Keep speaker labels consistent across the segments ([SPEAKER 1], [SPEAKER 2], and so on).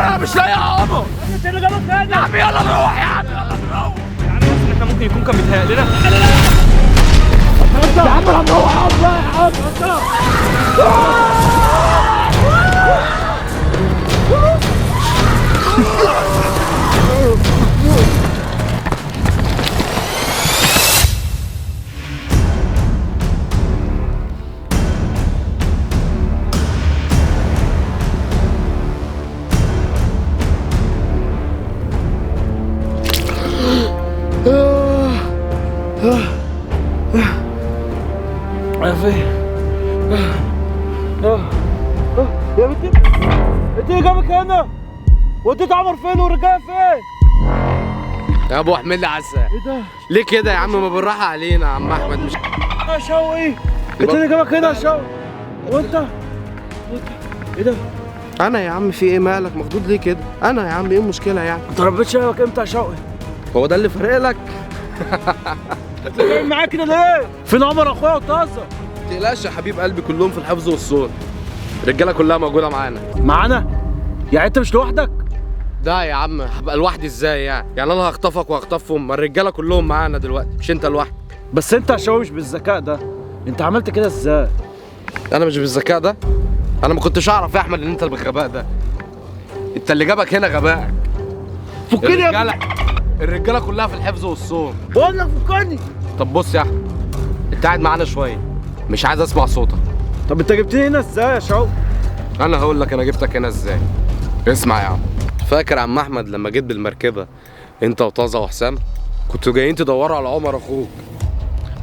[SPEAKER 1] عمر انا مش لاقي يا عمر. انت اللي جابك هنا يا عم. يلا نروح يا عم، يلا نروح يا عم. بس احنا ممكن يكون كان بيتهيأ لنا. يا عم هنروح يا عم. يا بنتي انت اللي جابك هنا؟ وديت عمر فين والرجاله فين؟
[SPEAKER 2] يا ابو حميد عسى
[SPEAKER 1] ايه ده؟
[SPEAKER 2] ليه كده يا عم؟ ما بالراحه علينا يا عم احمد. مش
[SPEAKER 1] يا شوقي انت اللي جابك هنا يا شوقي؟ وانت ايه ده؟
[SPEAKER 2] انا يا عم في ايه؟ مالك مخدود ليه كده؟ انا يا عم ايه المشكله يعني؟
[SPEAKER 1] انت ربيت شبك امتى يا شوقي؟
[SPEAKER 2] هو ده اللي فارق لك؟
[SPEAKER 1] انت جاي معايا كده ليه؟ فين عمر اخويا وطازه؟
[SPEAKER 2] ما تقلقش يا حبيب قلبي، كلهم في الحفظ والصون. الرجاله كلها موجوده معانا.
[SPEAKER 1] معانا؟ يعني انت مش لوحدك؟
[SPEAKER 2] ده يا عم هبقى لوحدي ازاي يعني؟ يعني انا هخطفك وهخطفهم؟ ما الرجاله كلهم معانا دلوقتي، مش انت لوحدك.
[SPEAKER 1] بس انت يا شوقي مش بالذكاء ده، انت عملت كده ازاي؟
[SPEAKER 2] انا مش بالذكاء ده؟ انا ما كنتش اعرف يا احمد ان انت اللي بالغباء ده. انت اللي جابك هنا غبائك.
[SPEAKER 1] فكني يا
[SPEAKER 2] الرجاله الرجاله كلها في الحفظ والصون.
[SPEAKER 1] بقول لك فكني.
[SPEAKER 2] طب بص يا احمد، انت قاعد معانا شويه، مش عايز اسمع صوتك.
[SPEAKER 1] طب انت جبتني هنا ازاي يا شوقي؟
[SPEAKER 2] انا هقول لك انا جبتك هنا ازاي. اسمع يا عم، فاكر عم احمد لما جيت بالمركبه انت وطازه وحسام؟ كنتوا جايين تدوروا على عمر اخوك.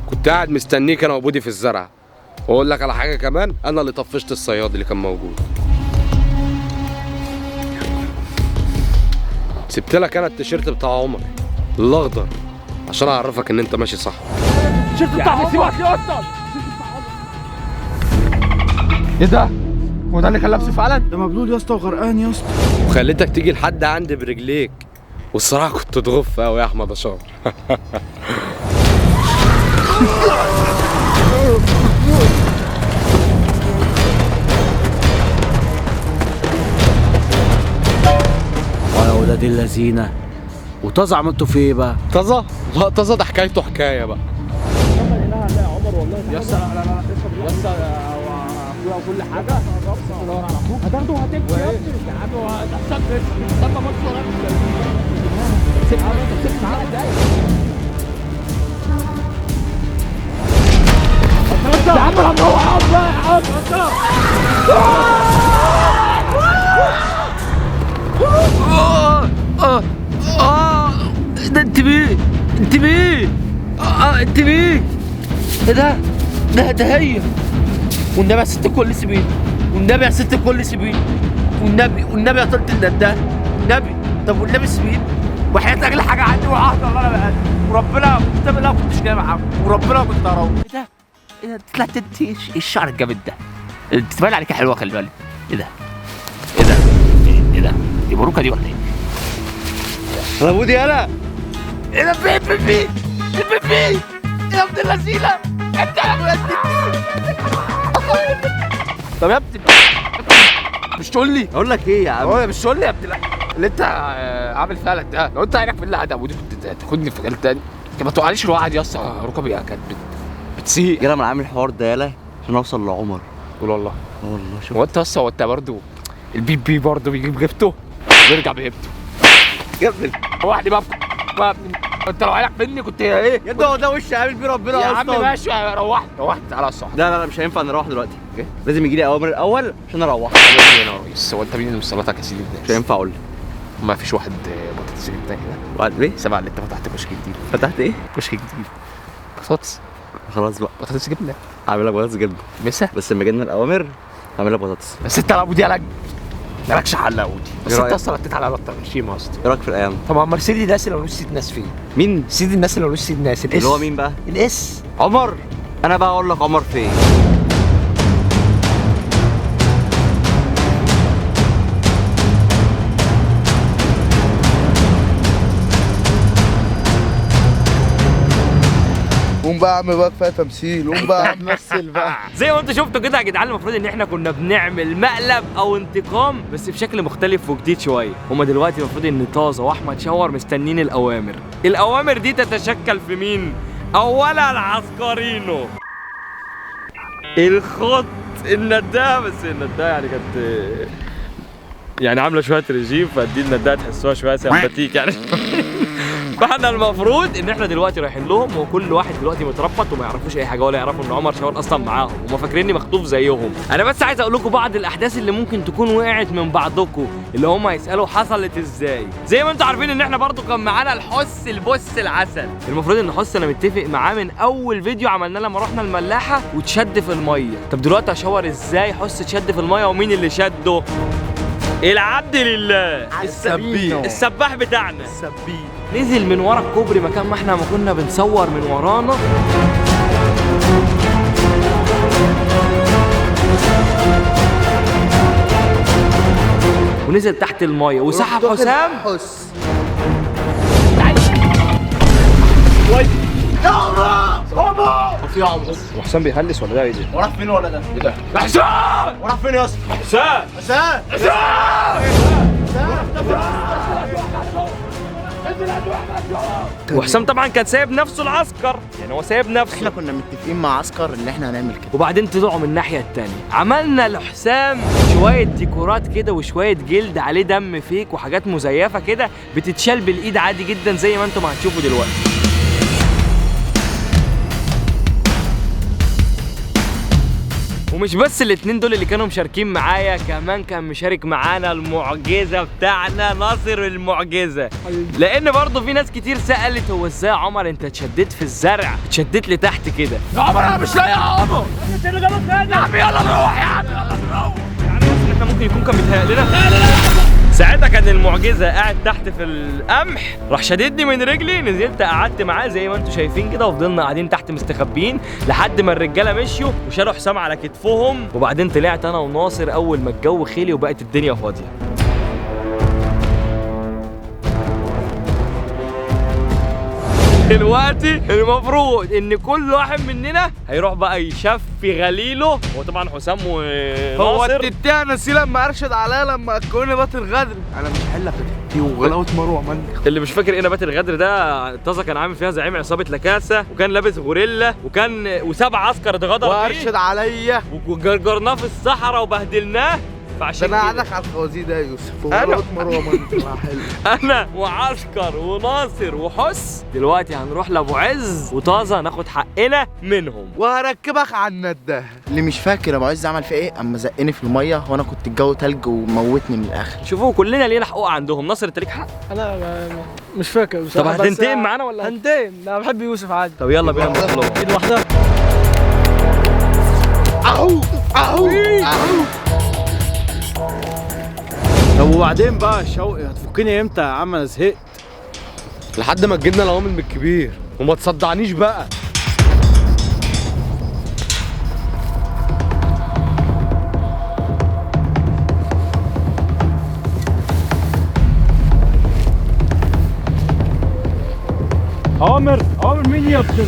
[SPEAKER 2] كنت قاعد مستنيك انا وابودي في الزرعه. واقول لك على حاجه كمان، انا اللي طفشت الصياد اللي كان موجود. سبت لك انا التيشيرت بتاع عمر الاخضر عشان اعرفك ان انت ماشي صح.
[SPEAKER 1] التيشيرت بتاع عمر
[SPEAKER 2] ايه ده؟ هو ده اللي كان لابسه فعلا؟
[SPEAKER 1] ده مبلول يا اسطى وغرقان يا اسطى.
[SPEAKER 2] وخليتك تيجي لحد عندي برجليك، والصراحه كنت تغف قوي يا احمد اشار.
[SPEAKER 1] ويا ولاد اللذينه، وطازه عملتوا فيه ايه بقى؟
[SPEAKER 2] طازه؟ لا طازه ده حكايته حكايه بقى.
[SPEAKER 1] يا اسطى لا يا اسطى اخويا وكل حاجه دور على اخوك هتاخده وهتمشي يا ابني يا عم. هتحسب استنى بص وراك. سيبني معاك دقايق يا عم. هنروح يا عم ده انت مين؟ انت مين؟ انت مين؟ ايه ده؟ ده هي. والنبي يا ست الكل سيبيني، والنبي يا ست الكل سيبيني، والنبي يا طنط الندان، والنبي. طب والنبي سيبيني وحياتك اغلى حاجه عندي وعهد الله انا بقى. وربنا قدام الله ما كنتش جاي معاهم، وربنا كنت هروح. ايه ده؟ ايه ده؟ طلعت انت ايه الشعر الجامد ده؟ انت تبان عليك حلوه، خلي بالك. ايه ده؟ ايه ده؟ ايه ده؟ دي باروكه دي ولا ايه؟
[SPEAKER 2] انا بودي انا.
[SPEAKER 1] ايه ده؟ في يا ابن اللذينه انت يا ابن. طب يا ابني مش تقول لي؟
[SPEAKER 2] اقول لك ايه يا عم؟
[SPEAKER 1] هو مش تقول لي يا ابني اللي انت عامل فعلك ده؟ لو انت عينك في اللي قاعد ابو دي كنت تاخدني في مجال تاني. ما تقعديش الواحد يا اسطى، ركبي كانت بتسيق.
[SPEAKER 3] يلا انا عامل الحوار ده يالا عشان اوصل لعمر.
[SPEAKER 1] قول والله.
[SPEAKER 3] والله شوف
[SPEAKER 1] هو انت اصلا هو انت برضه البي برضه بيجيب غيبته ويرجع بهيبته
[SPEAKER 3] يا ابني.
[SPEAKER 1] واحد بقى انت لو عينك مني كنت ايه؟
[SPEAKER 3] يا ابني هو ده وش عامل بيه ربنا
[SPEAKER 1] يا
[SPEAKER 3] اصلا.
[SPEAKER 1] عم ماشي. روحت تعالى الصح.
[SPEAKER 3] لا مش هينفع نروح دلوقتي.
[SPEAKER 1] ايه؟
[SPEAKER 3] لازم يجي لي اوامر الاول عشان اروح.
[SPEAKER 1] يا ريس هو انت مين اللي مصلاتك يا سيدي الناس؟
[SPEAKER 3] مش هينفع اقول لك.
[SPEAKER 1] ما فيش واحد بطاطس جديد كده؟
[SPEAKER 3] بعد ايه؟
[SPEAKER 1] سمع اللي انت فتحت كشك جديد.
[SPEAKER 3] فتحت ايه؟
[SPEAKER 1] كشك جديد بطاطس.
[SPEAKER 3] خلاص بقى
[SPEAKER 1] بطاطس جبنه.
[SPEAKER 3] هعمل لك بطاطس جبنه
[SPEAKER 1] مسا.
[SPEAKER 3] بس لما جينا الاوامر هعمل لك بطاطس.
[SPEAKER 1] بس انت يا ابو دي مالكش حل يا ابو دي. بس
[SPEAKER 3] ايه
[SPEAKER 1] انت
[SPEAKER 3] رأيك؟
[SPEAKER 1] اصلا رديت على اكتر من شيء ما قصدي.
[SPEAKER 3] ايه رايك في الايام؟
[SPEAKER 1] طب ما سيدي الناس اللي ملوش سيد ناس فين؟
[SPEAKER 3] مين؟
[SPEAKER 1] سيدي الناس اللي ملوش سيد ناس. الاس
[SPEAKER 3] اللي هو مين بقى؟
[SPEAKER 1] الاس
[SPEAKER 3] عمر. انا بقى اقول لك عمر فين.
[SPEAKER 4] قوم بقى اعمل بقى كفايه تمثيل، قوم بقى مثل بقى.
[SPEAKER 1] زي ما انتوا شفتوا كده يا جدعان، المفروض ان احنا كنا بنعمل مقلب او انتقام بس بشكل مختلف وجديد شويه. هما دلوقتي المفروض ان طازه واحمد شاور مستنين الاوامر. الاوامر دي تتشكل في مين؟ اولا العسكرينو، الخط، النداهه. بس النداهه يعني كانت يعني عامله شويه رجيم، فدي النداهه تحسوها شويه سمباتيك يعني. فاحنا المفروض ان احنا دلوقتي رايحين لهم، وكل واحد دلوقتي متربط وما يعرفوش اي حاجه ولا يعرفوا ان عمر شاور اصلا معاهم، وما فاكريني مخطوف زيهم. انا بس عايز اقول لكم بعض الاحداث اللي ممكن تكون وقعت من بعضكم، اللي هم هيسالوا حصلت ازاي. زي ما انتم عارفين ان احنا برضو كان معانا الحس البص العسل. المفروض ان حس انا متفق معاه من اول فيديو عملناه لما رحنا الملاحه وتشد في الميه. طب دلوقتي هشاور ازاي حس تشد في الميه ومين اللي شده؟ العبد لله السباح بتاعنا نزل من ورا الكوبري مكان ما احنا ما كنا بنصور من ورانا. ونزل تحت المايه وسحب حسام. في عمرو وحسام بيهلس ولا ده ايه ده؟
[SPEAKER 4] وراح فين ولا ده؟
[SPEAKER 1] ايه ده؟ حسام!
[SPEAKER 4] وراح فين يا اسطى؟
[SPEAKER 1] حسام!
[SPEAKER 4] حسام
[SPEAKER 1] وحسام طبعا كان سايب نفسه العسكر، يعني هو سايب نفسه.
[SPEAKER 4] احنا كنا متفقين مع عسكر ان احنا هنعمل كده،
[SPEAKER 1] وبعدين طلعوا من الناحيه التانيه. عملنا لحسام شويه ديكورات كده وشويه جلد عليه دم فيك وحاجات مزيفه كده بتتشال بالايد عادي جدا زي ما انتم هتشوفوا دلوقتي. ومش بس الاتنين دول اللي كانوا مشاركين معايا، كمان كان مشارك معانا المعجزه بتاعنا ناصر المعجزه. لان برضه في ناس كتير سالت هو ازاي يا عمر انت اتشددت في الزرع، اتشددت لتحت كده. يا عمر انا مش لاقي يا عمر. انت اللي غلط يا عم. يلا نروح يا عم، يلا نروح. يعني احنا ممكن يكون كان متهيأ لنا. ساعتها كان المعجزه قاعد تحت في القمح، راح شددني من رجلي، نزلت قعدت معاه زي ما انتم شايفين كده، وفضلنا قاعدين تحت مستخبيين لحد ما الرجاله مشيوا وشالوا حسام على كتفهم. وبعدين طلعت انا وناصر اول ما الجو خلي وبقت الدنيا فاضيه. دلوقتي المفروض ان كل واحد مننا هيروح بقى يشفي غليله. هو طبعا حسام وناصر.
[SPEAKER 4] هو التتاه نسي لما ارشد عليا لما اكوني بات الغدر. انا مش هحلك دي وغلاوه مروه منك.
[SPEAKER 1] اللي مش فاكر ايه نبات الغدر ده، طازه كان عامل فيها زعيم عصابه لاكاسا، وكان لابس غوريلا، وسبع عسكر اتغدر بيه
[SPEAKER 4] وارشد عليا
[SPEAKER 1] وجرجرناه في الصحراء وبهدلناه. فعشان
[SPEAKER 4] انا قاعدك على الخوازيق ده يا يوسف، وغلاوه مروه منك. حلو.
[SPEAKER 1] انا وعسكر وناصر وحس دلوقتي هنروح لابو عز وطازه ناخد حقنا منهم،
[SPEAKER 4] وهركبك على النداهه. اللي مش فاكر ابو عز عمل فيا ايه اما زقني في الميه وانا كنت الجو تلج وموتني من الاخر.
[SPEAKER 1] شوفوا كلنا لينا حقوق عندهم. ناصر انت ليك حق.
[SPEAKER 5] انا مش فاكر
[SPEAKER 1] طب هتنتقم معانا ولا
[SPEAKER 5] هنتقم؟ لا بحب يوسف عادي.
[SPEAKER 1] طب يلا بينا نروح.
[SPEAKER 5] ايد واحده.
[SPEAKER 4] اهو اهو اهو.
[SPEAKER 5] طب وبعدين بقى شوقي هتفكني امتى يا عم؟ انا زهقت.
[SPEAKER 2] لحد ما تجيبنا العوامل من الكبير وما تصدعنيش بقى.
[SPEAKER 5] اوامر مين يا ابن